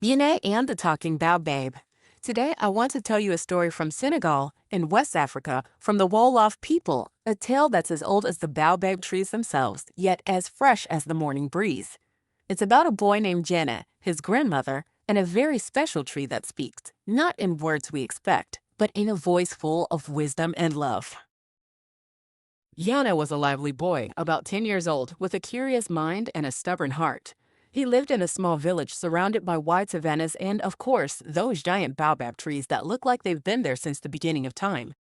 Yene and the Talking Baobab. Today, I want to tell you a story from Senegal in West Africa from the Wolof people, a tale that's as old as the baobab trees themselves, yet as fresh as the morning breeze. It's about a boy named Yene, his grandmother, and a very special tree that speaks, not in words we expect, but in a voice full of wisdom and love. Yana was a lively boy, about 10 years old, with a curious mind and a stubborn heart. He lived in a small village surrounded by wide savannas and, of course, those giant baobab trees that look like they've been there since the beginning of time.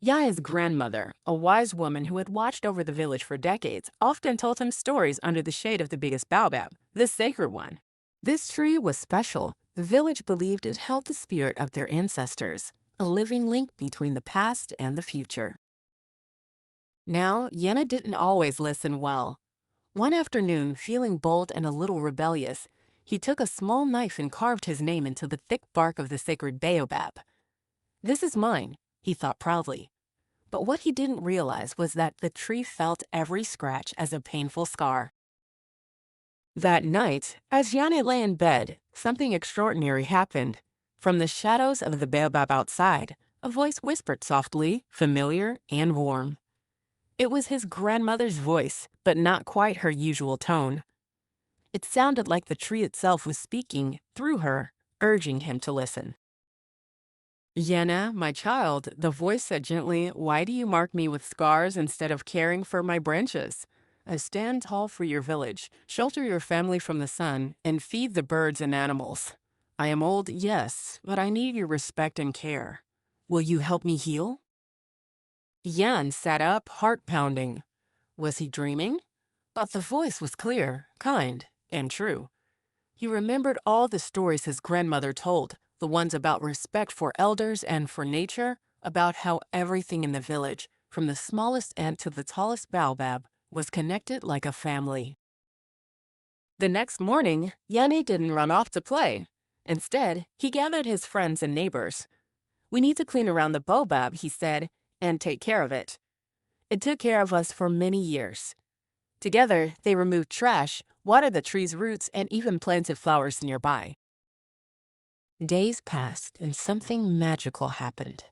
Yaya's grandmother, a wise woman who had watched over the village for decades, often told him stories under the shade of the biggest baobab, the sacred one. This tree was special. The village believed it held the spirit of their ancestors, a living link between the past and the future. Now, Yenna didn't always listen well. One afternoon, feeling bold and a little rebellious, he took a small knife and carved his name into the thick bark of the sacred baobab. "This is mine," he thought proudly. But what he didn't realize was that the tree felt every scratch as a painful scar. That night, as Yanni lay in bed, something extraordinary happened. From the shadows of the baobab outside, a voice whispered softly, familiar and warm. It was his grandmother's voice, but not quite her usual tone. It sounded like the tree itself was speaking through her, urging him to listen. "Yenna, my child," the voice said gently, "why do you mark me with scars instead of caring for my branches? Stand tall for your village, shelter your family from the sun, and feed the birds and animals. I am old, yes, but I need your respect and care. Will you help me heal?" Yan sat up, heart pounding. Was he dreaming? But the voice was clear, kind, and true. He remembered all the stories his grandmother told, the ones about respect for elders and for nature, about how everything in the village, from the smallest ant to the tallest baobab, was connected like a family. The next morning, Yanni didn't run off to play. Instead, he gathered his friends and neighbors. "We need to clean around the baobab," he said, "and take care of it. It took care of us for many years." Together, they removed trash, watered the tree's roots, and even planted flowers nearby. Days passed, and something magical happened.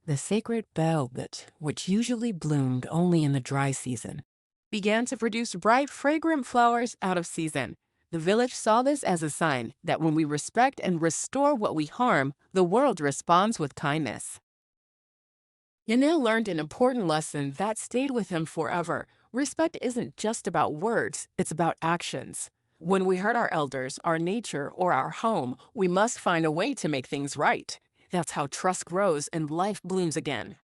The sacred baobab, which usually bloomed only in the dry season, began to produce bright, fragrant flowers out of season. The village saw this as a sign that when we respect and restore what we harm, the world responds with kindness. Yanil learned an important lesson that stayed with him forever. Respect isn't just about words, it's about actions. When we hurt our elders, our nature, or our home, we must find a way to make things right. That's how trust grows and life blooms again.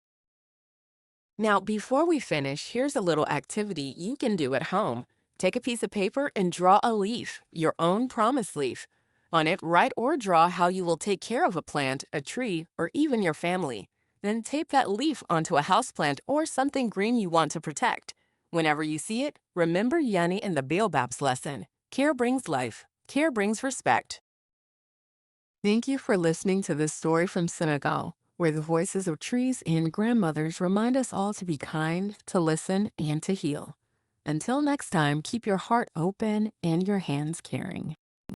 Now, before we finish, here's a little activity you can do at home. Take a piece of paper and draw a leaf, your own promise leaf. On it, write or draw how you will take care of a plant, a tree, or even your family. Then tape that leaf onto a houseplant or something green you want to protect. Whenever you see it, remember Yanni and the Baobab's lesson. Care brings life. Care brings respect. Thank you for listening to this story from Senegal, where the voices of trees and grandmothers remind us all to be kind, to listen, and to heal. Until next time, keep your heart open and your hands caring.